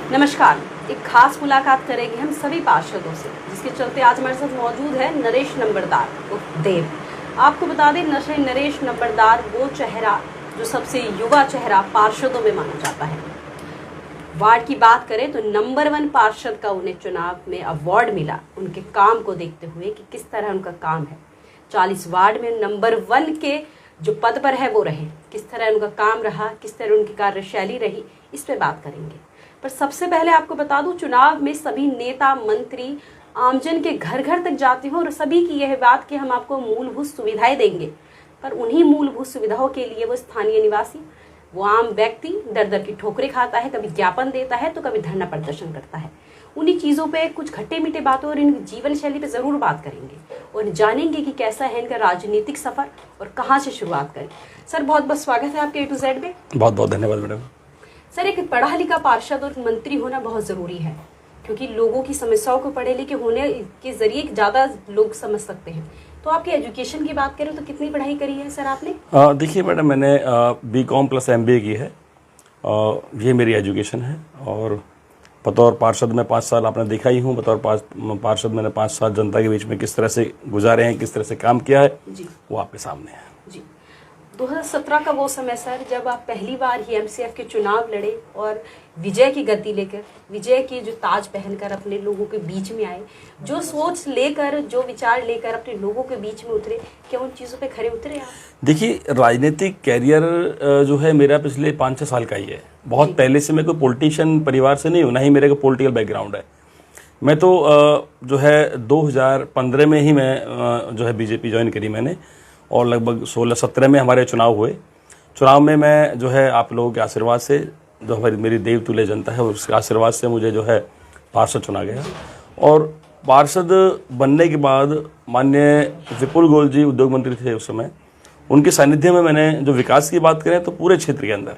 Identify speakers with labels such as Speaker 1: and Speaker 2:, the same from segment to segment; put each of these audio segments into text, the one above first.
Speaker 1: नमस्कार। एक खास मुलाकात करेंगे हम सभी पार्षदों से, जिसके चलते आज हमारे साथ मौजूद है नरेश नंबरदार उर्फ देव। आपको बता दें, नरेश नंबरदार वो चेहरा जो सबसे युवा चेहरा पार्षदों में माना जाता है। वार्ड की बात करें तो नंबर 1 पार्षद का उन्हें चुनाव में अवार्ड मिला, उनके काम को देखते हुए कि किस तरह उनका काम है। 40 वार्ड में नंबर 1 के जो पद पर है वो रहे, किस तरह उनका काम रहा, किस तरह उनकी कार्यशैली रही, इस पे बात करेंगे। पर सबसे पहले आपको बता दूं, चुनाव में सभी नेता मंत्री आमजन के घर घर तक जाते हैं और सभी की यह बात कि हम आपको मूलभूत सुविधाएं देंगे, पर उन्हीं मूलभूत सुविधाओं के लिए वो स्थानीय निवासी, वो आम व्यक्ति दर दर की ठोकरें खाता है, कभी ज्ञापन देता है तो कभी धरना प्रदर्शन करता है। उन्हीं चीज़ों पे कुछ खट्टे मीठे बातों और इनकी जीवन शैली पे ज़रूर बात करेंगे और जानेंगे कि कैसा है इनका राजनीतिक सफ़र और कहाँ से शुरुआत करें। सर, बहुत बहुत स्वागत है आपके A to Z में।
Speaker 2: बहुत बहुत धन्यवाद मैडम।
Speaker 1: सर, एक पढ़ा लिखा पार्षद और मंत्री होना बहुत ज़रूरी है, क्योंकि लोगों की समस्याओं को पढ़े लिखे होने के जरिए ज़्यादा लोग समझ सकते हैं। तो आपकी एजुकेशन की बात करें तो कितनी पढ़ाई करी है सर आपने?
Speaker 2: देखिए मैडम, मैंने B.Com + MBA की है। ये मेरी एजुकेशन है और बतौर पार्षद में 5 साल आपने देखा ही हूँ। बतौर पार्षद मैंने 5 साल जनता के बीच में किस तरह से गुजारे हैं, किस तरह से काम किया है जी, वो आपके सामने है
Speaker 1: जी। 2017 का वो समय सर, जब आप पहली बार ही MCF के चुनाव लड़े और विजय की गद्दी लेकर, विजय की जो ताज पहनकर अपने लोगों के बीच में आए, जो सोच लेकर, जो विचार लेकर अपने लोगों के बीच में उतरे, क्या उन चीज़ों पे खरे उतरे आप?
Speaker 2: देखिए, राजनीतिक कैरियर जो है मेरा पिछले 5-6 साल का ही है। बहुत पहले से मैं कोई पॉलिटिशियन परिवार से नहीं हूँ, ना ही मेरे को पॉलिटिकल बैकग्राउंड है। मैं तो जो है 2015 में ही मैं जो है बीजेपी ज्वाइन करी मैंने, और लगभग 16-17 में हमारे चुनाव हुए। चुनाव में मैं जो है आप लोगों के आशीर्वाद से, जो हमारी मेरी देवतुल्य जनता है, उसके आशीर्वाद से मुझे जो है पार्षद चुना गया। और पार्षद बनने के बाद माननीय विपुल गोयल जी उद्योग मंत्री थे उस समय, उनके सानिध्य में मैंने जो विकास की बात करें तो पूरे क्षेत्र के अंदर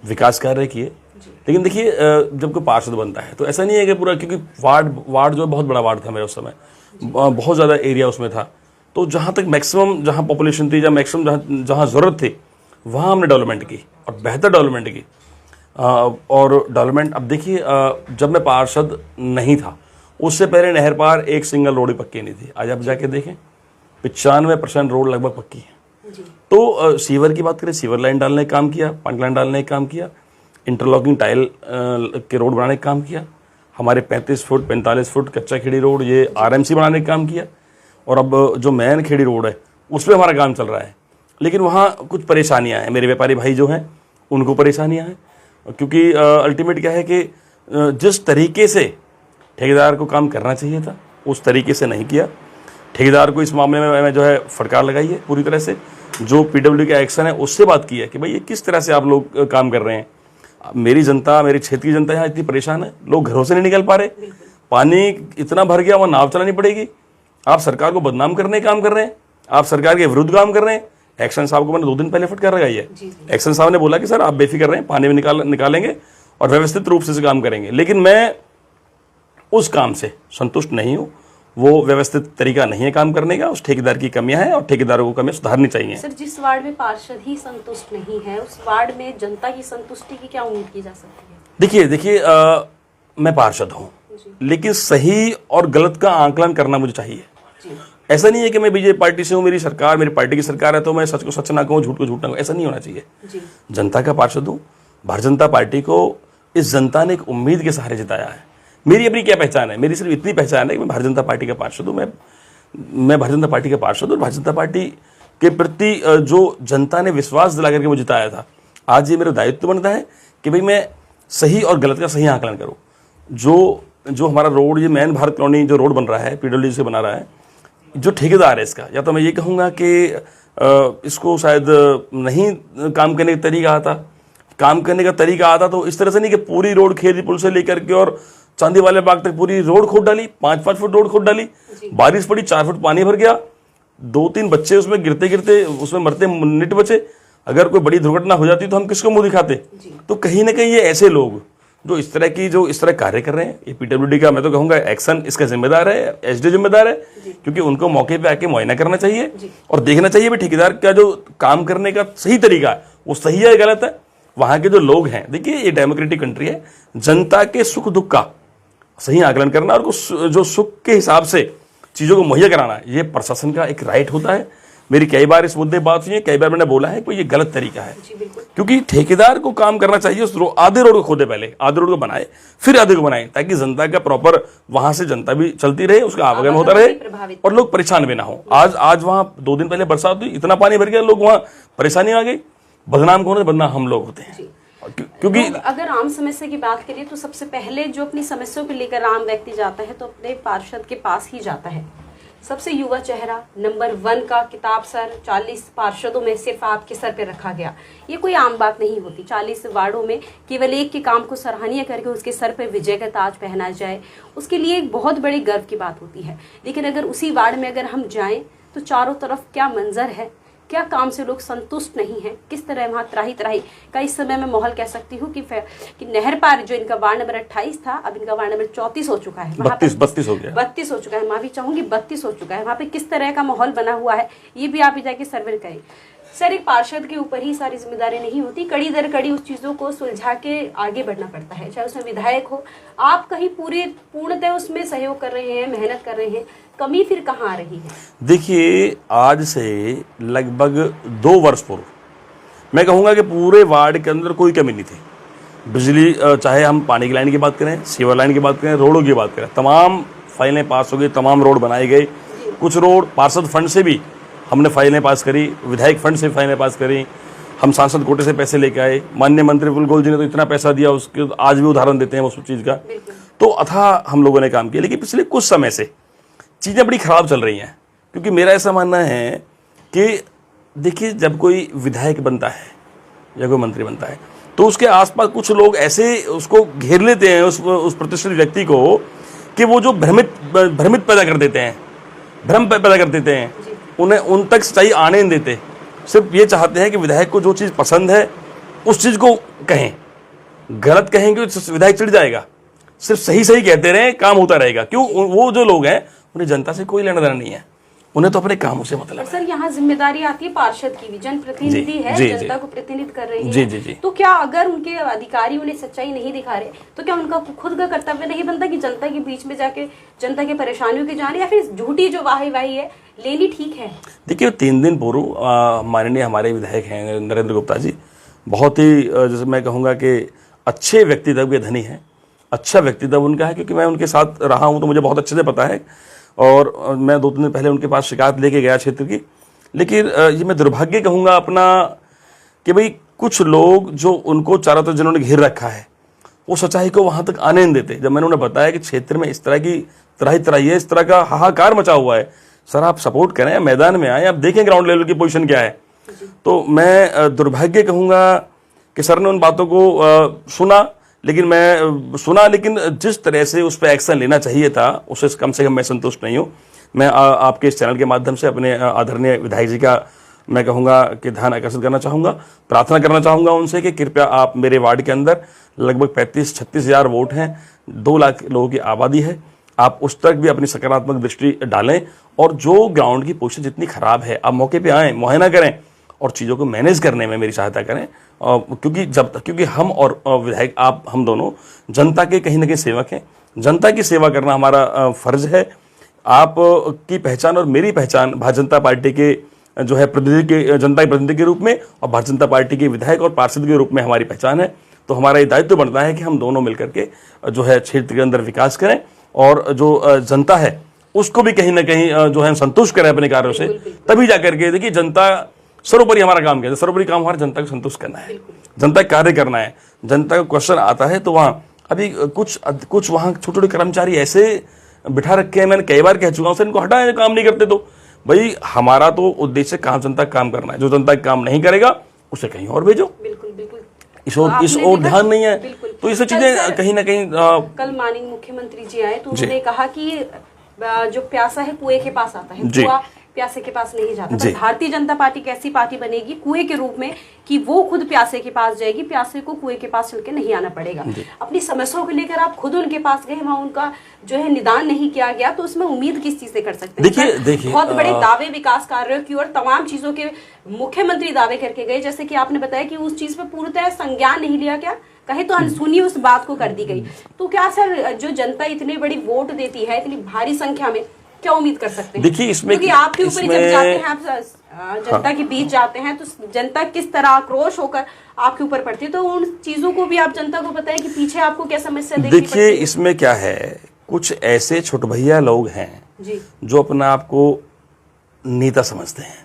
Speaker 2: विकास कार्य किए। लेकिन देखिए, जब कोई पार्षद बनता है तो ऐसा नहीं है कि पूरा, क्योंकि वार्ड जो बहुत बड़ा वार्ड था मेरा उस समय, बहुत ज़्यादा एरिया उसमें था। तो जहाँ तक मैक्सिमम जहाँ पॉपुलेशन थी, जहाँ मैक्सिमम जहाँ ज़रूरत थी, वहाँ हमने डेवलपमेंट की और बेहतर डेवलपमेंट की। और डेवलपमेंट, अब देखिए, जब मैं पार्षद नहीं था उससे पहले नहर पार एक सिंगल रोड ही पक्की नहीं थी। आज आप जाके देखें 95% रोड लगभग पक्की है। तो सीवर की बात करें, सीवर लाइन डालने का काम किया, पानी लाइन डालने का काम किया, इंटरलॉकिंग टाइल के रोड बनाने का काम किया, हमारे 35 फुट 45 फुट कच्चा खेड़ी रोड ये RMC बनाने का काम किया, और अब जो मैन खेड़ी रोड है उस पर हमारा काम चल रहा है। लेकिन वहाँ कुछ परेशानियाँ हैं, मेरे व्यापारी भाई जो हैं उनको परेशानियाँ हैं, क्योंकि अल्टीमेट क्या है कि जिस तरीके से ठेकेदार को काम करना चाहिए था उस तरीके से नहीं किया। ठेकेदार को इस मामले में मैं जो है फटकार लगाई है पूरी तरह से। जो PWD का एक्शन है उससे बात की है कि भाई ये किस तरह से आप लोग काम कर रहे हैं। मेरी जनता, मेरे क्षेत्र की जनता यहाँ इतनी परेशान है, लोग घरों से नहीं निकल पा रहे, पानी इतना भर गया, वहाँ नाव चलानी पड़ेगी। आप सरकार को बदनाम करने का काम कर रहे हैं, आप सरकार के विरुद्ध काम कर रहे हैं। एक्शन साहब को मैंने 2 दिन पहले फटकार लगाई है। एक्शन साहब ने बोला कि सर आप बेफिक्र रहें, पानी में निकालेंगे और व्यवस्थित रूप से काम करेंगे। लेकिन मैं उस काम से संतुष्ट नहीं हूँ। वो व्यवस्थित तरीका नहीं है काम करने का, उस ठेकेदार की कमियां हैं और ठेकेदारों को कमियां सुधारनी चाहिए।
Speaker 1: सर, जिस वार्ड में पार्षद ही संतुष्ट नहीं है, उस वार्ड में जनता की संतुष्टि की क्या उम्मीद की जा सकती है?
Speaker 2: देखिए, मैं पार्षद हूँ, लेकिन सही और गलत का आंकलन करना मुझे चाहिए। ऐसा नहीं है कि मैं बीजेपी पार्टी से हूँ, मेरी सरकार, मेरी पार्टी की सरकार है तो मैं सच को सच ना कहूँ, झूठ को झूठ ना कहूँ, ऐसा नहीं होना चाहिए। जनता का पार्षद हूँ। भारतीय जनता पार्टी को इस जनता ने एक उम्मीद के सहारे जिताया है। मेरी अपनी क्या पहचान है? मेरी सिर्फ इतनी पहचान है कि मैं भारतीय जनता पार्टी का पार्षद हूँ। मैं भारतीय जनता पार्टी का पार्षद हूँ और भारतीय जनता पार्टी के प्रति जो जनता ने विश्वास दिला करके मुझे जिताया था, आज ये मेरा दायित्व बनता है कि भाई मैं सही और गलत का सही आकलन करूँ। जो हमारा रोड, ये मैन भारत कॉलोनी जो रोड बन रहा है, PWD से बना रहा है, जो ठेकेदार है इसका, या तो मैं ये कहूँगा कि इसको शायद नहीं काम करने का तरीका आता। काम करने का तरीका आता तो इस तरह से नहीं कि पूरी रोड खेरी पुल से लेकर के और चांदी वाले बाग तक पूरी रोड खोद डाली, 5-5 फुट रोड खोद डाली, बारिश पड़ी 4 फुट पानी भर गया, 2-3 बच्चे उसमें गिरते गिरते उसमें मरते मिनट बचे। अगर कोई बड़ी दुर्घटना हो जाती तो हम किसको मुंह दिखाते? तो कहीं ना कहीं ये ऐसे लोग जो इस तरह कार्य कर रहे हैं, ये PWD का मैं तो कहूँगा एक्शन इसका जिम्मेदार है, SD जिम्मेदार है, क्योंकि उनको मौके पे आके मुआयना करना चाहिए और देखना चाहिए भी ठेकेदार का जो काम करने का सही तरीका है वो सही है गलत है। वहां के जो लोग हैं, देखिए ये डेमोक्रेटिक कंट्री है, जनता के सुख दुख का सही आकलन करना और जो सुख के हिसाब से चीजों को मुहैया कराना, ये प्रशासन का एक राइट होता है। मेरी कई बार इस मुद्दे बात हुई है, कई बार मैंने बोला है कि ये गलत तरीका है, क्योंकि ठेकेदार को काम करना चाहिए उस आधे रोड को खोदे, पहले आधे रोड को बनाए फिर आधे को बनाए, ताकि जनता का प्रॉपर वहां से जनता भी चलती रहे, उसका आवागमन होता रहे और लोग परेशान भी ना हो। आज वहां 2 दिन पहले बरसात हुई, इतना पानी भर गया, लोग वहां परेशानी आ गई। बदनाम कौन है? बदनाम हम लोग होते हैं, क्योंकि
Speaker 1: अगर आम समस्या की बात करिए तो सबसे पहले जो अपनी समस्याओं को लेकर आम व्यक्ति जाता है तो अपने पार्षद के पास ही जाता है। सबसे युवा चेहरा, नंबर 1 का किताब सर, 40 पार्षदों में सिर्फ आपके सर पे रखा गया। ये कोई आम बात नहीं होती। 40 वार्डों में केवल एक के काम को सराहनीय करके उसके सर पे विजय का ताज पहनाया जाए, उसके लिए एक बहुत बड़ी गर्व की बात होती है। लेकिन अगर उसी वार्ड में अगर हम जाएं तो चारों तरफ क्या मंजर है, क्या काम से लोग संतुष्ट नहीं हैं, किस तरह वहाँ त्राही त्राही का इस समय मैं माहौल कह सकती हूँ कि नहर पार जो इनका वार्ड नंबर 28 था, अब इनका वार्ड नंबर 34 हो चुका है,
Speaker 2: 32 हो गया,
Speaker 1: 32 हो चुका है, मैं भी चाहूंगी 32 हो चुका है। वहाँ पे किस तरह का माहौल बना हुआ है, ये भी आप जाके सर्वे करें। सर, एक पार्षद के ऊपर ही सारी जिम्मेदारी नहीं होती, कड़ी दर कड़ी उस चीजों को सुलझा के आगे बढ़ना पड़ता है, चाहे उसमें विधायक हो। आप कहीं पूर्णतः उसमें सहयोग कर रहे हैं, मेहनत कर रहे हैं, कमी फिर कहाँ आ रही है?
Speaker 2: देखिए, आज से लगभग 2 वर्ष पूर्व मैं कहूँगा कि पूरे वार्ड के अंदर कोई कमी नहीं थी। बिजली, चाहे हम पानी की लाइन की बात करें, सीवर लाइन की बात करें, रोडों की बात करें, तमाम फाइलें पास हो गई, तमाम रोड बनाए गए। कुछ रोड पार्षद फंड से भी हमने फाइलें पास करी, विधायक फंड से फाइलें पास करी, हम सांसद कोटे से पैसे लेके आए। माननीय मंत्री विपुल गोयल जी ने तो इतना पैसा दिया, उसके आज भी उदाहरण देते हैं उस चीज़ का। तो अथाह हम लोगों ने काम किया। लेकिन पिछले कुछ समय से चीज़ें बड़ी ख़राब चल रही हैं, क्योंकि मेरा ऐसा मानना है कि देखिए, जब कोई विधायक बनता है या कोई मंत्री बनता है तो उसके आसपास कुछ लोग ऐसे उसको घेर लेते हैं, उस प्रतिष्ठित व्यक्ति को, कि वो जो भ्रमित पैदा कर देते हैं, भ्रम पैदा कर देते हैं, उन्हें उन तक सच्चाई आने नहीं देते। सिर्फ ये चाहते हैं कि विधायक को जो चीज़ पसंद है उस चीज़ को कहें, गलत कहेंगे तो विधायक चिढ़ जाएगा। सिर्फ सही सही कहते रहें, काम होता रहेगा। क्यों? वो जो लोग हैं उन्हें जनता से कोई लेना देना नहीं है, उन्हें तो अपने कामों से मतलब है।
Speaker 1: सर, यहाँ जिम्मेदारी आती है पार्षद की भी, जनप्रतिनिधि है, जनता को प्रतिनिधित्व कर रही
Speaker 2: है।
Speaker 1: जी। तो क्या अगर उनके अधिकारी उन्हें सच्चाई नहीं दिखा रहे तो क्या उनका खुद का कर्तव्य नहीं बनता कि जनता के बीच में जाके जनता की परेशानियों की जाने, या फिर झूठी जो वाही है लेनी ठीक है?
Speaker 2: देखिए, 3 दिन पूर्व माननीय हमारे विधायक हैं नरेंद्र गुप्ता जी, बहुत ही जैसे मैं कहूँगा कि अच्छे व्यक्तित्व के धनी हैं। अच्छा व्यक्तित्व उनका है, क्योंकि मैं उनके साथ रहा हूँ तो मुझे बहुत अच्छे से पता है। और मैं 2-3 दिन पहले उनके पास शिकायत लेके गया क्षेत्र की। लेकिन ये मैं दुर्भाग्य कहूँगा अपना कि भाई कुछ लोग जो उनको चारों तरफ जिन्होंने घेर रखा है, वो सच्चाई को वहाँ तक आने नहीं देते। जब मैंने उन्हें बताया कि क्षेत्र में इस तरह की त्राही है, इस तरह का हाहाकार मचा हुआ है, सर आप सपोर्ट करें, मैदान में आए, आप देखें ग्राउंड लेवल की पोजीशन क्या है। तो मैं दुर्भाग्य कहूँगा कि सर ने उन बातों को सुना, लेकिन जिस तरह से उस पर एक्शन लेना चाहिए था उससे कम से कम मैं संतुष्ट नहीं हूँ। मैं आपके इस चैनल के माध्यम से अपने आदरणीय विधायक जी का मैं कहूँगा कि ध्यान आकर्षित करना चाहूँगा, प्रार्थना करना चाहूँगा उनसे कि कृपया आप मेरे वार्ड के अंदर लगभग 35-36 हज़ार वोट हैं, 2 लाख लोगों की आबादी है, आप उस तक भी अपनी सकारात्मक दृष्टि डालें और जो ग्राउंड की पोजीशन जितनी खराब है आप मौके पे आएँ, मुआयना करें और चीज़ों को मैनेज करने में मेरी सहायता करें। क्योंकि हम और विधायक आप हम दोनों जनता के कहीं ना कहीं सेवक हैं, जनता की सेवा करना हमारा फर्ज है। आप की पहचान और मेरी पहचान भारतीय जनता पार्टी के जो है जनता के प्रतिनिधि के रूप में और भारतीय जनता पार्टी के विधायक और पार्षद के रूप में हमारी पहचान है। तो हमारा ये दायित्व बनता है कि हम दोनों मिलकर के जो है क्षेत्र के अंदर विकास करें और जो जनता है उसको भी कहीं ना कहीं जो है संतुष्ट करें अपने कार्यों से। तभी जाकर के देखिए, जनता सर्वोपरि हमारा काम क्या है, सर्वोपरि काम हमारा जनता को संतुष्ट करना है, जनता का कार्य करना है। जनता का क्वेश्चन आता है तो वहाँ अभी कुछ वहाँ छोटे छोटे कर्मचारी ऐसे बिठा रखे हैं, मैंने कई बार कह चुका हूँ सर इनको हटाएं, काम नहीं करते। तो भाई हमारा तो उद्देश्य काम जनता का काम करना है, जो जनता का काम नहीं करेगा उसे कहीं और भेजो।
Speaker 1: बिल्कुल बिल्कुल,
Speaker 2: इस और ध्यान नहीं है। तो ये सब चीजें कहीं ना कहीं
Speaker 1: कल माननीय मुख्यमंत्री जी आए तो उन्होंने कहा कि जो प्यासा है कुएं के पास आता है, कुआं प्यासे के पास नहीं जाता।
Speaker 2: जी।
Speaker 1: पर भारतीय जनता पार्टी कैसी पार्टी बनेगी कुएं के रूप में कि वो खुद प्यासे के पास जाएगी, प्यासे को कुएं के पास चल के नहीं आना पड़ेगा। अपनी समस्याओं को लेकर आप खुद उनके पास गए, वहां उनका जो है निदान नहीं किया गया, तो उसमें उम्मीद किस चीज से कर सकते हैं?
Speaker 2: देखिए
Speaker 1: बहुत बड़े दावे विकास कार्यों की और तमाम चीजों के मुख्यमंत्री दावे करके गए, जैसे कि आपने बताया कि उस चीज पे पूर्णतः संज्ञान नहीं लिया गया, कहे तो अनसुनी उस बात को कर दी गई। तो क्या सर जो जनता इतनी बड़ी वोट देती है इतनी भारी संख्या में, क्या उम्मीद कर सकते हैं?
Speaker 2: देखिए इसमें
Speaker 1: क्योंकि आपके ऊपर जब जाते हैं, आप जनता के बीच जाते हैं, तो जनता किस तरह आक्रोश होकर आपके ऊपर पड़ती है, तो उन चीजों को भी आप जनता को बताएं कि पीछे आपको क्या समस्या देखनी पड़ती है।
Speaker 2: देखिए इसमें क्या है, कुछ ऐसे छोट भैया लोग हैं
Speaker 1: जी,
Speaker 2: जो अपना आपको नेता समझते हैं,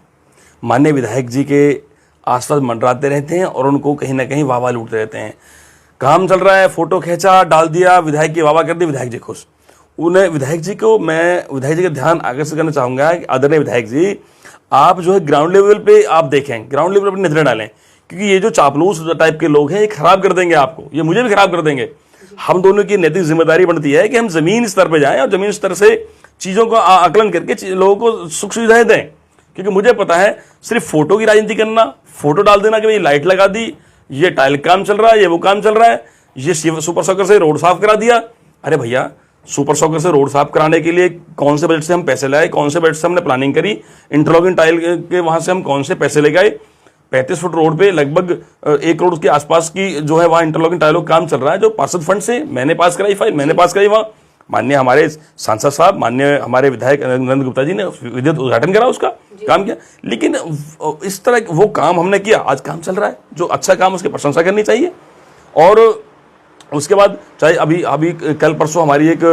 Speaker 2: माननीय विधायक जी के आसपास मंडराते रहते हैं और उनको कहीं ना कहीं वाह लूटते रहते हैं। काम चल रहा है, फोटो खींचा डाल दिया, विधायक की वाह कर दी, विधायक जी खुश। उन्हें विधायक जी को मैं विधायक जी का ध्यान आकर्षित करना चाहूंगा कि आदरणीय विधायक जी, आप जो है ग्राउंड लेवल पे आप देखें, ग्राउंड लेवल पर अपनी नजरें डालें, क्योंकि ये जो चापलूस टाइप के लोग हैं ये खराब कर देंगे आपको, ये मुझे भी खराब कर देंगे। हम दोनों की नैतिक जिम्मेदारी बनती है कि हम जमीन स्तर पर जाएं और जमीन स्तर से चीजों का आकलन करके लोगों को सुख सुविधाएं दें। क्योंकि मुझे पता है सिर्फ फोटो की राजनीति करना, फोटो डाल देना कि भाई लाइट लगा दी, ये टाइल काम चल रहा है, ये वो काम चल रहा है, ये सुपर सॉकर से रोड साफ करा दिया। अरे भैया, सुपर सॉकर से रोड साफ कराने के लिए कौन से बजट से हम पैसे लाए, कौन से बजट से हमने प्लानिंग करी, इंटरलॉकिंग टाइल के वहां से हम कौन से पैसे ले गए। 35 फुट रोड पे लगभग 1 करोड़ के आसपास की जो है वहां इंटरलॉकिंग टाइलों का काम चल रहा है, जो पार्षद फंड से मैंने पास कराई, फाइल मैंने पास कराई। वहां माननीय हमारे सांसद साहब, माननीय हमारे विधायक नंद गुप्ता जी ने विद्युत उद्घाटन करा, उसका काम किया। लेकिन इस तरह वो काम हमने किया, आज काम चल रहा है, जो अच्छा काम उसकी प्रशंसा करनी चाहिए। और उसके बाद चाहे अभी कल परसों हमारी एक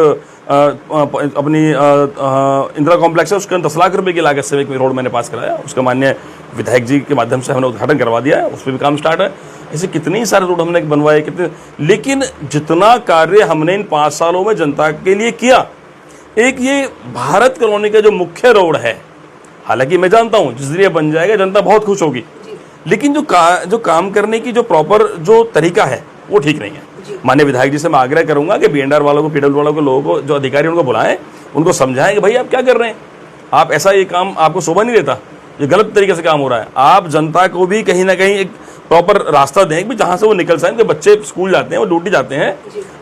Speaker 2: अपनी इंदिरा कॉम्प्लेक्स है, उसके 10 लाख रुपए की लागत से एक रोड मैंने पास कराया, उसका माननीय विधायक जी के माध्यम से हमने उद्घाटन करवा दिया है, उस पर भी काम स्टार्ट है। ऐसे कितने ही सारे रोड हमने बनवाए, कितने। लेकिन जितना कार्य हमने इन 5 सालों में जनता के लिए किया, एक ये भारत कॉलोनी का जो मुख्य रोड है, हालांकि मैं जानता हूं जिस दिन बन जाएगा जनता बहुत खुश होगी, लेकिन जो काम करने की जो प्रॉपर जो तरीका है वो ठीक नहीं है। माननीय विधायक जी से मैं आग्रह करूंगा कि बीएनआर वालों को, पीडब्ल्यू वालों को, लोगों को, जो अधिकारी उनको बुलाएं, उनको समझाएं कि भाई आप क्या कर रहे हैं, आप ऐसा ये काम आपको शोभा नहीं देता, ये गलत तरीके से काम हो रहा है। आप जनता को भी कहीं ना कहीं एक प्रॉपर रास्ता दें कि जहां से वो निकल सकें। बच्चे स्कूल जाते हैं, वो ड्यूटी जाते हैं।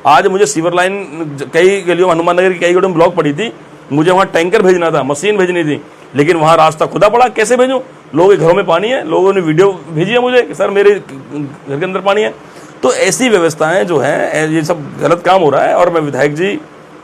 Speaker 2: आज मुझे सीवर लाइन कई गलियों, हनुमान नगर की कई गलियों में ब्लॉक पड़ी थी, मुझे वहां टैंकर भेजना था, मशीन भेजनी थी, लेकिन वहां रास्ता खुदा पड़ा, कैसे भेजूं? लोगों के घरों में पानी है, लोगों ने वीडियो भेजी है मुझे कि सर मेरे घर के अंदर पानी है। तो ऐसी व्यवस्थाएं जो है, ये सब गलत काम हो रहा है। और मैं विधायक जी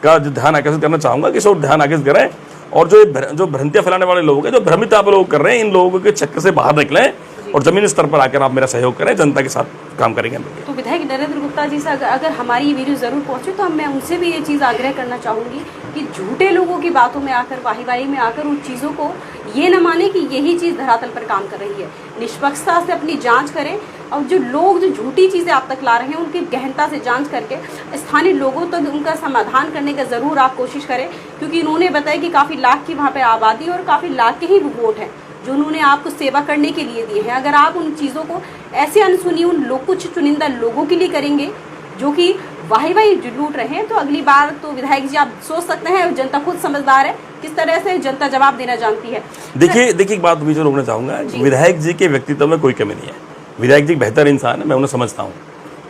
Speaker 2: का जो ध्यान आकर्षित करना चाहूंगा कि सब ध्यान आकर्षित करें, और जो भ्रांतियां फैलाने वाले लोग हैं, जो भ्रमित आप लोग कर रहे हैं, इन लोगों के चक्कर से बाहर निकलें और जमीनी स्तर पर आकर आप मेरा सहयोग करें, जनता के साथ काम करेंगे।
Speaker 1: तो विधायक नरेंद्र गुप्ता जी से अगर हमारी ये वीडियो जरूर पहुंचे, तो मैं उनसे भी ये चीज़ आग्रह करना चाहूंगी कि झूठे लोगों की बातों में आकर, वाही में आकर उन चीज़ों को ये न माने कि यही चीज़ धरातल पर काम कर रही है। निष्पक्षता से अपनी जांच करें, और जो लोग जो झूठी चीज़ें आप तक ला रहे हैं उनकी गहनता से जांच करके स्थानीय लोगों तक उनका समाधान करने का ज़रूर आप कोशिश करें। क्योंकि इन्होंने बताया कि काफ़ी लाख की वहाँ पर आबादी और काफ़ी लाख के ही वोट हैं जो उन्होंने आपको सेवा करने के लिए दिए हैं। अगर आप उन चीज़ों को ऐसे अनसुनी उन लोग, कुछ चुनिंदा लोगों के लिए करेंगे जो कि वाही लूट रहे हैं, तो अगली बार तो विधायक जी आप सोच सकते हैं, जनता खुद समझदार है, किस तरह से जनता जवाब देना जानती है।
Speaker 2: देखिए एक बात बीच में रोकना चाहूंगा, विधायक जी के व्यक्तित्व में कोई कमी नहीं है, विधायक जी बेहतर इंसान है, मैं उन्हें समझता हूँ,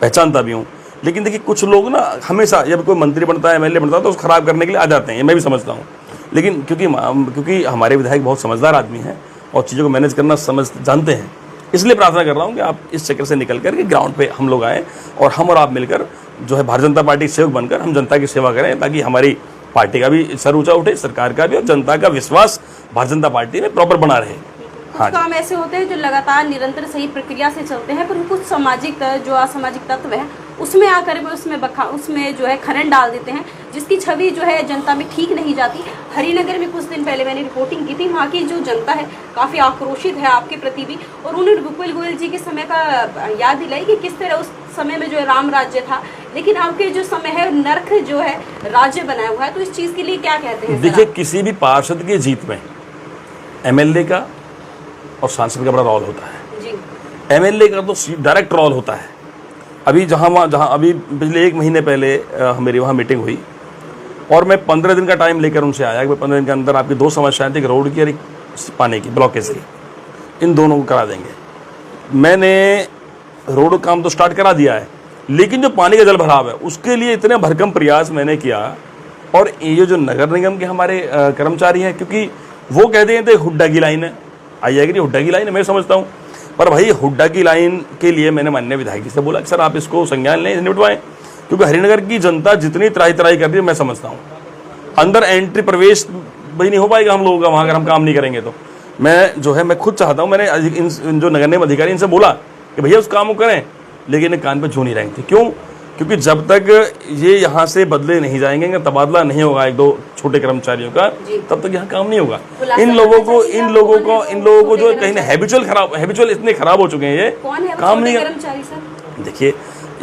Speaker 2: पहचानता भी हूँ। लेकिन देखिए कुछ लोग ना हमेशा जब कोई मंत्री बनता है, एमएलए बनता है, तो उसको खराब करने के लिए आ जाते हैं, मैं भी समझता हूँ। लेकिन क्योंकि हमारे विधायक बहुत समझदार आदमी हैं और चीज़ों को मैनेज करना जानते हैं, इसलिए प्रार्थना कर रहा हूँ कि आप इस चक्कर से निकल कर के ग्राउंड पे हम लोग आए और हम और आप मिलकर जो है भारतीय जनता पार्टी सेवक बनकर हम जनता की सेवा करें, ताकि हमारी पार्टी का भी सर ऊंचा उठे, सरकार का भी, और जनता का विश्वास भारतीय जनता पार्टी में प्रॉपर बना रहे।
Speaker 1: कुछ काम ऐसे होते हैं जो लगातार निरंतर सही प्रक्रिया से चलते हैं, पर कुछ सामाजिक जो असामाजिक तत्व है उसमें आकर उसमें जो है खनन डाल देते हैं, जिसकी छवि जो है जनता में ठीक नहीं जाती। हरिनगर में कुछ दिन पहले मैंने रिपोर्टिंग की थी, वहाँ की जो जनता है काफ़ी आक्रोशित है आपके प्रति भी, और उन्होंने भूपेश गोयल जी के समय का याद दिलाई कि किस तरह उस समय में जो है राम राज्य था, लेकिन आपके जो समय है नर्क जो है राज्य बनाया हुआ है। तो इस चीज़ के लिए क्या कहते हैं?
Speaker 2: देखिए किसी भी पार्षद की जीत में एमएलए का और सांसद का बड़ा रोल होता है
Speaker 1: जी।
Speaker 2: एमएलए का तो डायरेक्ट रोल होता है। अभी जहाँ अभी पिछले 1 महीने पहले मेरी वहाँ मीटिंग हुई और मैं 15 दिन का टाइम लेकर उनसे आया कि 15 दिन के अंदर आपकी 2 समस्याएं थी, एक रोड की और एक पानी की ब्लॉकेज की, इन दोनों को करा देंगे। मैंने रोड काम तो स्टार्ट करा दिया है, लेकिन जो पानी का जल भराव है उसके लिए इतने भरकम प्रयास मैंने किया। और ये जो नगर निगम के हमारे कर्मचारी हैं, क्योंकि वो कहते हैं हुड्डा की लाइन है, आई जाएगी हुड्डा की लाइन है, मैं समझता हूँ, पर भाई हुड्डा की लाइन के लिए मैंने माननीय विधायक जी से बोला कि सर आप इसको संज्ञान लें, निपटवाएं, क्योंकि हरिनगर की जनता जितनी त्राही त्राही कर रही है मैं समझता हूँ, अंदर एंट्री प्रवेश भाई नहीं हो पाएगा हम लोगों का वहाँ अगर हम काम नहीं करेंगे। तो मैं जो है मैं खुद चाहता हूँ, मैंने इन जो नगर निगम अधिकारी इनसे बोला कि भैया उस काम को करें, लेकिन इन्हें कान पे छू नहीं रहे थे। क्यों? क्योंकि जब तक ये यहाँ से बदले नहीं जाएंगे, तबादला नहीं होगा एक दो छोटे कर्मचारियों का, तब तक यहाँ काम नहीं होगा। इन लोगों को जो कहीं हैबिचुअल इतने खराब हो चुके हैं, ये काम नहीं कर। देखिए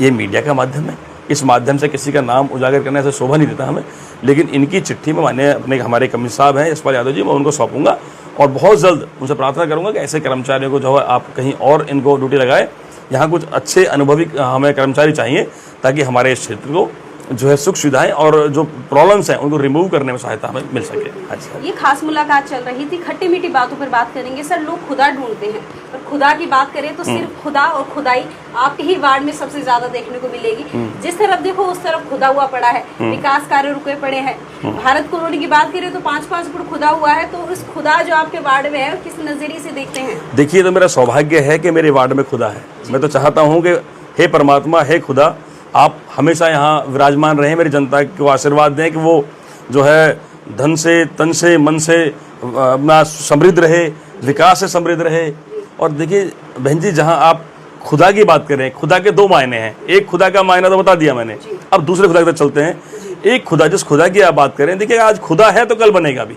Speaker 2: ये मीडिया का माध्यम है, इस माध्यम से किसी का नाम उजागर करने से शोभा नहीं देता हमें, लेकिन इनकी चिट्ठी में माननीय अपने हमारे कमिश्नर साहब हैं यशपाल यादव जी, मैं उनको सौंपूंगा और बहुत जल्द उनसे प्रार्थना करूंगा कि ऐसे कर्मचारियों को जो है आप कहीं और इनको ड्यूटी लगाए। यहाँ कुछ अच्छे अनुभवी हमें कर्मचारी चाहिए ताकि हमारे इस क्षेत्र को जो है सुख सुविधाएं और जो प्रॉब्लम्स हैं उनको रिमूव करने में सहायता हमें मिल सके। अच्छा,
Speaker 1: ये खास मुलाकात चल रही थी, खट्टी मीठी बातों पर बात करेंगे। सर लोग खुदा ढूंढते हैं, पर खुदा की बात करें तो सिर्फ खुदा और खुदाई आपके ही वार्ड में सबसे ज्यादा देखने को मिलेगी। जिस तरफ देखो उस तरफ खुदा हुआ पड़ा है, विकास कार्य रुके पड़े हैं। भारत कॉलोनी की बात करें तो 5-5 फुट खुदा हुआ है, तो उस खुदा जो आपके वार्ड में है किस नजरिए से देखते हैं?
Speaker 2: देखिए, तो मेरा सौभाग्य है कि मेरे वार्ड में खुदा है। मैं तो चाहता हूँ कि हे परमात्मा, हे खुदा, आप हमेशा यहाँ विराजमान रहें, मेरी जनता को आशीर्वाद दें कि वो जो है धन से, तन से, मन से अपना समृद्ध रहे, विकास से समृद्ध रहे। और देखिए बहन जी, जहाँ आप खुदा की बात करें, खुदा के दो मायने हैं। एक खुदा का मायना तो बता दिया मैंने, अब दूसरे खुदा की तरफ चलते हैं। एक खुदा, जिस खुदा की आप बात करें, देखिए आज खुदा है तो कल बनेगा भी,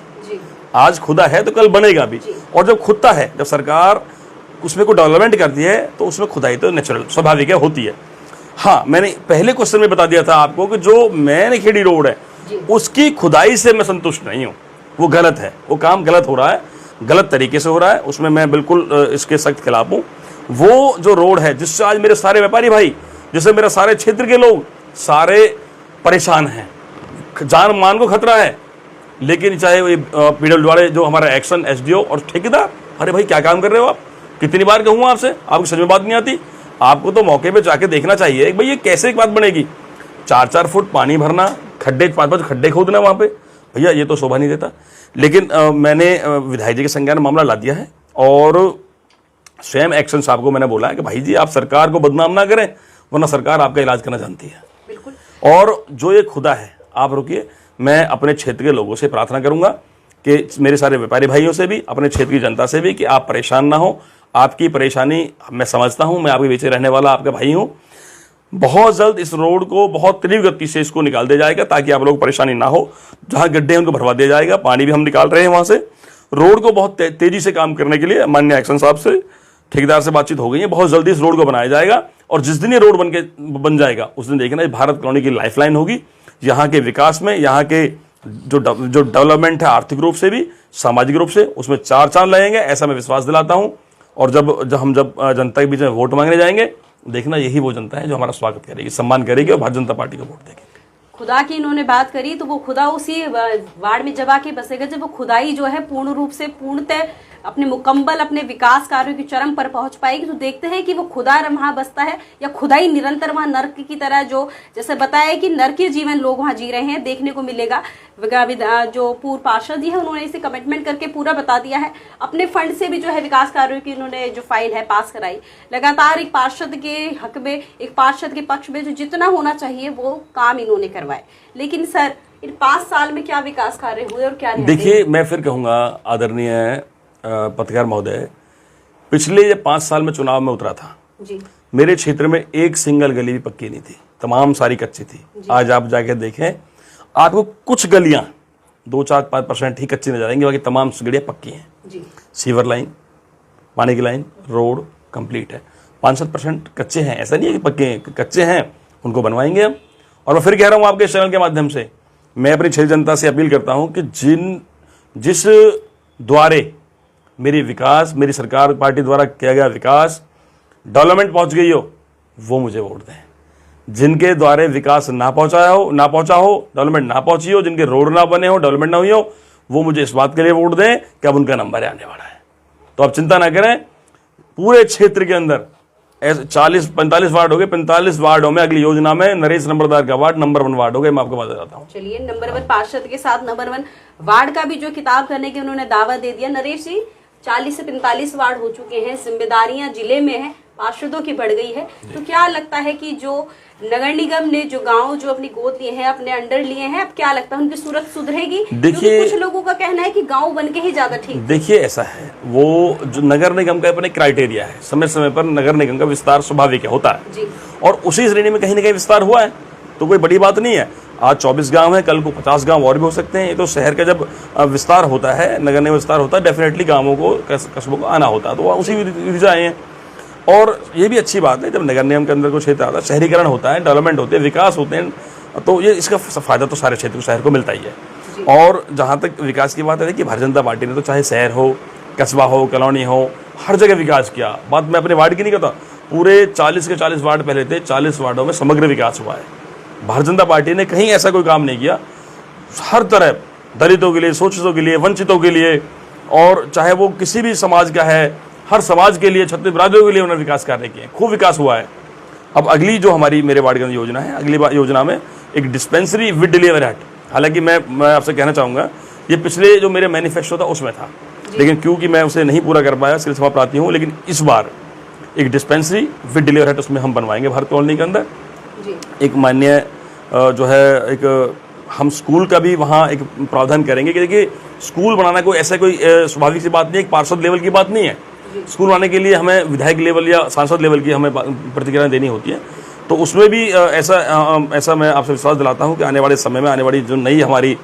Speaker 2: आज खुदा है तो कल बनेगा भी। और जब खुदा है, जब सरकार उसमें कोई डेवलपमेंट करती है तो उसमें खुदाई तो नेचुरल स्वाभाविक है, होती है। हाँ, मैंने पहले क्वेश्चन में बता दिया था आपको कि जो मैन खेड़ी रोड है उसकी खुदाई से मैं संतुष्ट नहीं हूँ, वो गलत है, वो काम गलत हो रहा है, गलत तरीके से हो रहा है, उसमें मैं बिल्कुल इसके सख्त खिलाफ हूँ। वो जो रोड है जिससे आज मेरे सारे व्यापारी भाई, जिससे मेरे सारे क्षेत्र के लोग सारे परेशान हैं, जान मान को खतरा है, लेकिन चाहे वो पीडब्ल्यू वाले जो हमारा एक्शन एसडीओ और ठेकेदार, अरे भाई क्या काम कर रहे हो आप? कितनी बार कहूँ आपसे, आपको सच में बात नहीं आती? आपको तो मौके पे जाके देखना चाहिए भाई ये कैसे एक बात बनेगी। 4-4 फुट पानी भरना, खड्डे 5-5 खड्डे खोदना वहाँ पे, भैया ये तो शोभा नहीं देता। लेकिन मैंने विधायक जी के संज्ञान में मामला ला दिया है और स्वयं एक्शन साहब को मैंने बोला है कि भाई जी आप सरकार को बदनाम ना करें, वरना सरकार आपका इलाज करना जानती है।
Speaker 1: बिल्कुल।
Speaker 2: और जो ये खुदा है, आप रुकिए, मैं अपने क्षेत्र के लोगों से प्रार्थना करूंगा कि मेरे सारे व्यापारी भाइयों से भी, अपने क्षेत्र की जनता से भी, कि आप परेशान ना हो। आपकी परेशानी मैं समझता हूं, मैं आपके बीच रहने वाला आपका भाई हूं। बहुत जल्द इस रोड को बहुत तीव्र गति से इसको निकाल दिया जाएगा ताकि आप लोग परेशानी ना हो। जहां गड्ढे हैं उनको भरवा दिया जाएगा, पानी भी हम निकाल रहे हैं वहां से। रोड को बहुत तेजी से काम करने के लिए माननीय एक्शन साहब से, ठेकेदार से बातचीत हो गई है, बहुत जल्दी इस रोड को बनाया जाएगा। और जिस दिन ये रोड बन जाएगा उस दिन देखना भारत कॉलोनी की लाइफलाइन होगी यहाँ के विकास में, यहाँ के जो डेवलपमेंट है आर्थिक रूप से भी, सामाजिक रूप से, उसमें 4 चांद लगेंगे, ऐसा मैं विश्वास दिलाता हूं। और जब जनता के बीच में वोट मांगने जाएंगे, देखना यही वो जनता है जो हमारा स्वागत करेगी, सम्मान करेगी और भारतीय जनता पार्टी को वोट देगी।
Speaker 1: खुदा की इन्होंने बात करी तो वो खुदा उसी वार्ड में जब आके बसेगा जब वो खुदाई जो है पूर्ण रूप से पूर्णतः अपने मुकम्मल अपने विकास कार्यों की चरम पर पहुंच पाएगी। तो देखते हैं कि वो खुदा वहां बसता है या खुदाई निरंतर वहां नर्क की तरह, जो जैसे बताया कि नरकीय जीवन लोग वहां जी रहे हैं, देखने को मिलेगा। जो पूर्व पार्षद जी है उन्होंने इसे कमिटमेंट करके पूरा बता दिया है। अपने फंड से भी जो है विकास कार्यों की उन्होंने जो फाइल है पास कराई। लगातार एक पार्षद के हक में, एक पार्षद के पक्ष में जो जितना होना चाहिए वो काम इन्होंने करवाए। लेकिन सर इन 5 साल में क्या विकास कार्य हुए और क्या नहीं?
Speaker 2: देखिए, मैं फिर कहूंगा आदरणीय पत्रकार महोदय, पिछले 5 साल में चुनाव में उतरा था
Speaker 1: जी,
Speaker 2: मेरे क्षेत्र में एक सिंगल गली भी पक्की नहीं थी, तमाम सारी कच्ची थी। आज आप जाके देखें, आपको कुछ गलियां 2-4-5% ही कच्ची नजर आएंगी, बाकी तमाम गलियां पक्की हैं
Speaker 1: जी।
Speaker 2: सीवर लाइन, पानी की लाइन, रोड कंप्लीट है। 5-7% कच्चे हैं, ऐसा नहीं है कि पक्के हैं, कच्चे हैं, उनको बनवाएंगे हम। और मैं फिर कह रहा हूं आपके चैनल के माध्यम से, मैं अपनी क्षेत्र जनता से अपील करता हूं कि जिस द्वारे मेरी विकास, मेरी सरकार पार्टी द्वारा किया गया विकास, डेवलपमेंट पहुंच गई हो, वो मुझे वोट दें। जिनके द्वारे विकास ना पहुंचा हो, डेवलपमेंट ना पहुंची हो, जिनके रोड ना बने हो, डेवलपमेंट ना हुई हो, वो मुझे इस बात के लिए वोट दें कि अब उनका नंबर आने वाला है। तो आप चिंता ना करें, पूरे क्षेत्र के अंदर 40-45 वार्ड हो गए, 45 वार्डों में अगली योजना में नरेश नंबरदार का वार्ड नंबर 1 वार्ड हो गए। मैं आपको बताता हूँ।
Speaker 1: चलिए, नंबर 1 पार्षद के साथ नंबर 1 वार्ड का भी जो खिताब करने के उन्होंने दावा दे दिया। नरेश जी, 40 से 45 वार्ड हो चुके हैं, जिम्मेदारियां जिले में है, पार्षदों की बढ़ गई है, तो क्या लगता है कि जो नगर निगम ने जो गांव जो अपनी गोद लिए हैं, अपने अंडर लिए हैं, अब क्या लगता है उनकी सूरत सुधरेगी?
Speaker 2: देखिए,
Speaker 1: कुछ लोगों का कहना है कि गांव बन के ही ज्यादा ठीक।
Speaker 2: देखिए, ऐसा है, वो जो नगर निगम का अपने क्राइटेरिया है, समय समय पर नगर निगम का विस्तार स्वाभाविक है, होता है
Speaker 1: जी।
Speaker 2: और उसी श्रेणी में कहीं ना कहीं विस्तार हुआ है, तो कोई बड़ी बात नहीं है। आज 24 गांव है, कल को 50 गांव और भी हो सकते हैं। ये तो शहर का जब विस्तार होता है, नगर निगम विस्तार होता है, डेफिनेटली गांवों को, कस्बों को आना होता है, तो उसी विधि आए हैं। और ये भी अच्छी बात है, जब नगर निगम के अंदर कोई क्षेत्र आता है, शहरीकरण होता है, डेवलपमेंट होते हैं, विकास होते हैं, तो ये इसका फायदा तो सारे क्षेत्र को, शहर को मिलता ही है। और जहाँ तक विकास की बात है कि भारतीय जनता पार्टी ने तो चाहे शहर हो, कस्बा हो, कॉलोनी हो, हर जगह विकास किया। बात मैं अपने वार्ड की नहीं करता, पूरे 40 के 40 वार्ड पहले थे, 40 वार्डों में समग्र विकास हुआ है। भारतीय जनता पार्टी ने कहीं ऐसा कोई काम नहीं किया, हर तरह दलितों के लिए, शोषितों के लिए, वंचितों के लिए, और चाहे वो किसी भी समाज का है, हर समाज के लिए, छत्तीस बिरादरियों के लिए उन्होंने विकास कार्य किए, खूब विकास हुआ है। अब अगली जो हमारी मेरे वार्ड की योजना है, अगली योजना में एक डिस्पेंसरी विद डिलीवरी हट। हालांकि मैं आपसे कहना चाहूँगा, ये पिछले जो मेरे मैनिफेस्टो था उसमें था, लेकिन क्योंकि मैं उसे नहीं पूरा कर पाया, सिर्फ प्रार्थी हूँ, लेकिन इस बार एक डिस्पेंसरी विद डिलीवरी हट उसमें हम बनवाएंगे भारत कॉलोनी के अंदर। एक मान्य जो है, एक हम स्कूल का भी वहाँ एक प्रावधान करेंगे कि देखिए, स्कूल बनाना कोई ऐसा कोई स्वाभाविक सी बात नहीं है, एक पार्षद लेवल की बात नहीं है। स्कूल बनाने के लिए हमें विधायक लेवल या सांसद लेवल की हमें प्रतिक्रिया देनी होती है, तो उसमें भी ऐसा मैं आपसे विश्वास दिलाता हूँ कि आने वाले समय में, आने वाली जो नई हमारी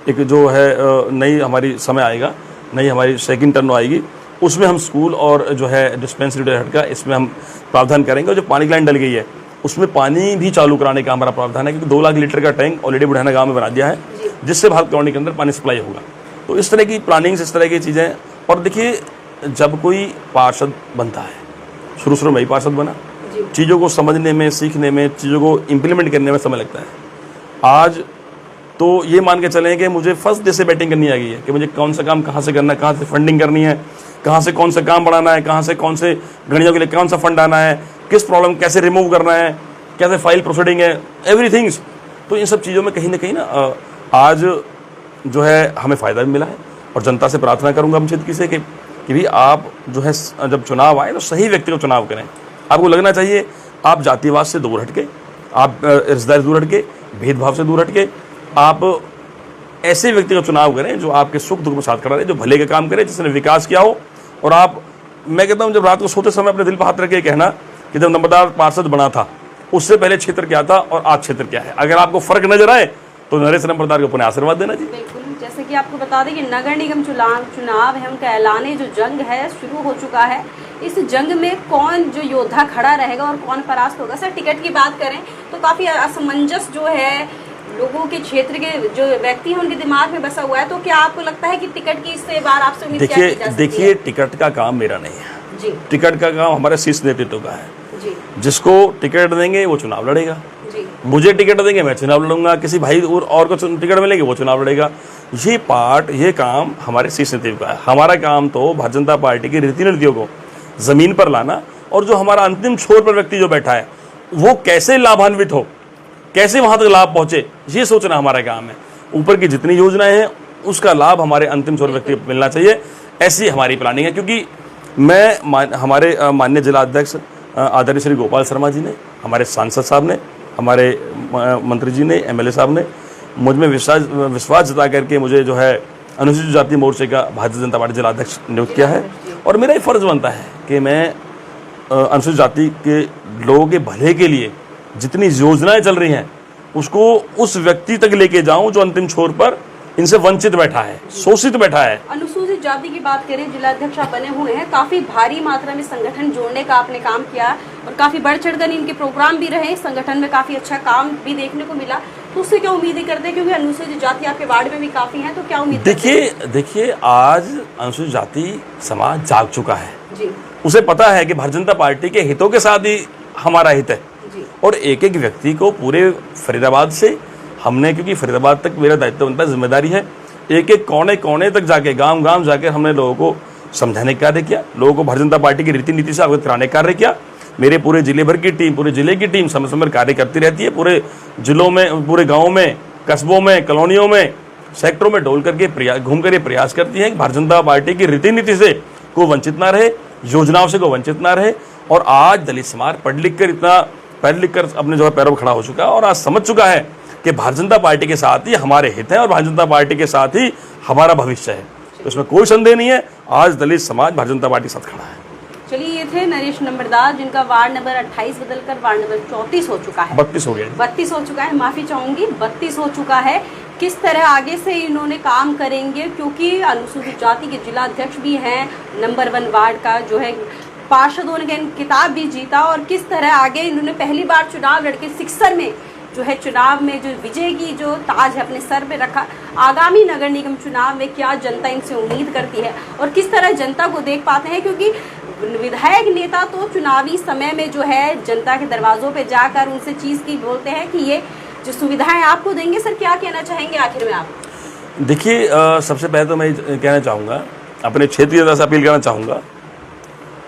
Speaker 2: एक जो है नई हमारी समय आएगा, नई हमारी सेकंड टर्म आएगी, उसमें हम स्कूल और जो है डिस्पेंसरी हट का इसमें हम प्रावधान करेंगे। और जो पानी की लाइन डल गई है उसमें पानी भी चालू कराने का हमारा प्रावधान है, क्योंकि 2 लाख लीटर का टैंक ऑलरेडी बुढ़ाना गांव में बना दिया है, जिससे भारत कॉलोनी के अंदर पानी सप्लाई होगा। तो इस तरह की प्लानिंग्स, इस तरह की चीज़ें। और देखिए, जब कोई पार्षद बनता है, शुरू में ही पार्षद बना, चीज़ों को समझने में, सीखने में, चीज़ों को इम्प्लीमेंट करने में समय लगता है। आज तो ये मान के चलें कि मुझे फर्स्ट डे से बैटिंग करनी आ गई है कि मुझे कौन सा काम कहाँ से करना है, कहाँ से फंडिंग करनी है, कहाँ से कौन सा काम बढ़ाना है, कहाँ से कौन से गणियों के लिए कौन सा फंड आना है, किस प्रॉब्लम कैसे रिमूव करना है, कैसे फाइल प्रोसीडिंग है, एवरीथिंग्स। तो इन सब चीज़ों में कहीं ना आज जो है हमें फ़ायदा भी मिला है। और जनता से प्रार्थना करूँगा हम क्षेत्र से कि भाई आप जो है जब चुनाव आए तो सही व्यक्ति को चुनाव करें। आपको लगना चाहिए आप जातिवाद से दूर हटके, आप रिश्तेदारी दूर हटके, भेदभाव से दूर हटके आप ऐसे व्यक्ति का चुनाव करें जो आपके सुख दुख में साथ खड़ा रहे, जो भले का काम करे, जिसने विकास किया हो। और आप, मैं कहता हूँ, जब रात को सोते समय अपने दिल पर हाथ रख के कहना कि जब नंबरदार पार्षद बना था उससे पहले क्षेत्र क्या था और आज क्षेत्र क्या है। अगर आपको फर्क नजर आए तो नरेश नंबरदार को पुनः आशीर्वाद देना जी।
Speaker 1: बिल्कुल, जैसे कि आपको बता दें कि नगर निगम चुनाव है, उनका ऐलाने जो जंग है शुरू हो चुका है। इस जंग में कौन जो योद्धा खड़ा रहेगा और कौन परास्त होगा? सर, टिकट की बात करें तो काफी असमंजस जो है लोगों के क्षेत्र के जो व्यक्ति हैं उनके दिमाग में बसा हुआ है। तो क्या आपको लगता है कि टिकट की इससे बार आपसे उम्मीद क्या की जा सकती है?
Speaker 2: देखिए, टिकट का काम मेरा नहीं है
Speaker 1: जी।
Speaker 2: टिकट का काम हमारे शीर्ष नेतृत्व का है
Speaker 1: जी।
Speaker 2: जिसको टिकट देंगे वो चुनाव लड़ेगा
Speaker 1: जी।
Speaker 2: मुझे टिकट देंगे मैं चुनाव लड़ूंगा, किसी भाई और को टिकट मिलेंगे वो चुनाव लड़ेगा। ये काम हमारे शीर्ष नेतृत्व का है। हमारा काम तो भारतीय जनता पार्टी की रीति नीतियों को जमीन पर लाना, और जो हमारा अंतिम छोर पर व्यक्ति जो बैठा है वो कैसे लाभान्वित हो, कैसे वहां तक लाभ पहुंचे, ये सोचना हमारा काम है। ऊपर की जितनी योजनाएं हैं उसका लाभ हमारे अंतिम छोर व्यक्ति को मिलना चाहिए, ऐसी हमारी प्लानिंग है। क्योंकि हमारे माननीय जिला अध्यक्ष आदरणीय श्री गोपाल शर्मा जी ने, हमारे सांसद साहब ने, हमारे मंत्री जी ने, एमएलए साहब ने मुझ में विश्वास जता करके मुझे जो है अनुसूचित जाति मोर्चे का भारतीय जनता पार्टी जिला अध्यक्ष नियुक्त किया है। और मेरा ये फर्ज बनता है कि मैं अनुसूचित जाति के लोगों के भले के लिए जितनी योजनाएं चल रही हैं उसको उस व्यक्ति तक लेके जाऊं जो अंतिम छोर पर इनसे वंचित बैठा है, शोषित बैठा है।
Speaker 1: अनुसूचित जाति की बात करें, जिलाध्यक्ष आप बने हुए हैं, काफी भारी मात्रा में संगठन जोड़ने का आपने काम किया और काफी बढ़ चढ़कर इनके प्रोग्राम भी रहे, संगठन में काफी अच्छा काम भी देखने को मिला। तो उससे क्या उम्मीदें करते हैं, क्योंकि अनुसूचित जाति आपके वार्ड में भी काफी है, तो क्या उम्मीद?
Speaker 2: देखिए आज अनुसूचित जाति समाज जाग चुका है
Speaker 1: जी।
Speaker 2: उसे पता है कि भारतीय जनता पार्टी के हितों के साथ ही हमारा हित है
Speaker 1: जी। और
Speaker 2: एक एक व्यक्ति को पूरे फरीदाबाद से हमने, क्योंकि फरीदाबाद तक मेरा दायित्व बनता है, जिम्मेदारी है, एक एक कोने कोने तक जाके, गांव गांव जाकर हमने लोगों को समझाने का कार्य किया, लोगों को भारतीय जनता पार्टी की रीति नीति से अवगत कराने का कार्य किया। मेरे पूरे जिले भर की टीम, पूरे जिले की टीम समय समय कार्य करती रहती है, पूरे जिलों में, पूरे गाँव में, कस्बों में, कॉलोनियों में, सेक्टरों में डोल करके घूम कर ये प्रयास करती है कि भारतीय जनता पार्टी की रीति नीति से को वंचित ना रहे, योजनाओं से को वंचित ना रहे। और आज दलित समाज पढ़ लिख कर अपने जो है पैरों पर खड़ा हो चुका है और आज समझ चुका है कि भारतीय जनता पार्टी के साथ ही हमारे हित हैं और भारतीय जनता पार्टी के साथ ही हमारा भविष्य है। तो इसमें कोई संदेह नहीं है, आज दलित समाज भारतीय जनता पार्टी के साथ खड़ा है।
Speaker 1: चलिए, ये थे नरेश नंबरदार, जिनका वार्ड नंबर 28 बदलकर वार्ड नंबर 34 हो चुका है,
Speaker 2: 32 हो गया,
Speaker 1: 32 हो चुका है, माफी चाहूंगी, 32 हो चुका है। किस तरह आगे से इन्होंने काम करेंगे, क्योंकि अनुसूचित जाति के जिला अध्यक्ष भी हैं, नंबर 1 वार्ड का जो है पार्षदों ने किताब भी जीता, और किस तरह आगे इन्होंने पहली बार चुनाव लड़के सिक्सर में जो है चुनाव में जो विजय की जो ताज है अपने सर पे रखा। आगामी नगर निगम चुनाव में क्या जनता इनसे उम्मीद करती है और किस तरह जनता को देख पाते हैं, क्योंकि विधायक नेता तो चुनावी समय में जो है जनता के दरवाजों पे जाकर उनसे चीज़ की बोलते हैं कि ये जो सुविधाएं आपको देंगे। सर, क्या कहना चाहेंगे आखिर में आप?
Speaker 2: देखिए, सबसे पहले तो मैं कहना चाहूँगा, अपने क्षेत्रीय जनता से अपील करना चाहूँगा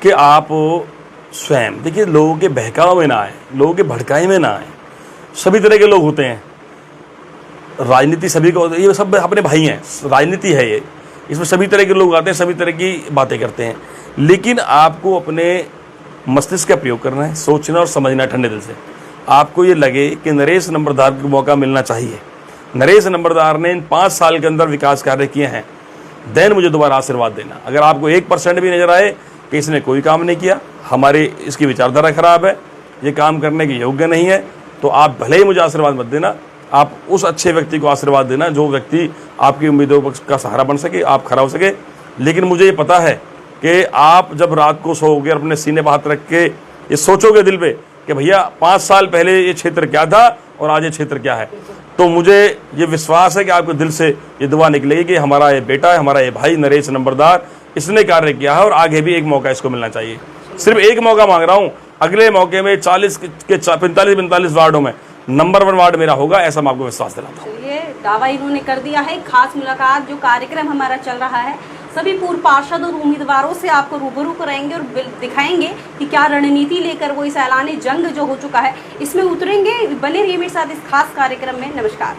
Speaker 2: कि आप स्वयं देखिए, लोगों के बहकाव में ना आए, लोगों के भड़काई में ना आए। सभी तरह के लोग होते हैं, राजनीति सभी को, ये सब अपने भाई हैं, राजनीति है ये, इसमें सभी तरह के लोग आते हैं, सभी तरह की बातें करते हैं। लेकिन आपको अपने मस्तिष्क का प्रयोग करना है, सोचना और समझना ठंडे दिल से। आपको ये लगे कि नरेश नंबरदार को मौका मिलना चाहिए, नरेश नंबरदार ने इन 5 साल के अंदर विकास कार्य किए हैं, देन मुझे दोबारा आशीर्वाद देना। अगर आपको 1% भी नजर आए कि इसने कोई काम नहीं किया, हमारी इसकी विचारधारा खराब है, ये काम करने के योग्य नहीं है, तो आप भले ही मुझे आशीर्वाद मत देना, आप उस अच्छे व्यक्ति को आशीर्वाद देना जो व्यक्ति आपकी उम्मीदों का सहारा बन सके, आप खड़ा हो सके। लेकिन मुझे ये पता है कि आप जब रात को सोओगे और अपने सीने पर हाथ रख के ये सोचोगे दिल पे कि भैया 5 साल पहले ये क्षेत्र क्या था और आज ये क्षेत्र क्या है, तो मुझे ये विश्वास है कि आपके दिल से ये दुआ निकलेगी कि हमारा ये बेटा है, हमारा ये भाई नरेश नंबरदार, इसने कार्य किया है और आगे भी एक मौका इसको मिलना चाहिए। सिर्फ एक मौका मांग रहा हूँ, अगले मौके में 40 के 45 वार्डों में नंबर 1 वार्ड मेरा होगा, ऐसा मैं आपको विश्वास दिलाता हूँ।
Speaker 1: चलिए, दावा इन्होंने कर दिया है। खास मुलाकात जो कार्यक्रम हमारा चल रहा है, सभी पूर्व पार्षद और उम्मीदवारों से आपको रूबरू कराएंगे और दिखाएंगे कि क्या रणनीति लेकर वो इस ऐलानी जंग जो हो चुका है इसमें उतरेंगे। बने रहिए मेरे साथ इस खास कार्यक्रम में। नमस्कार।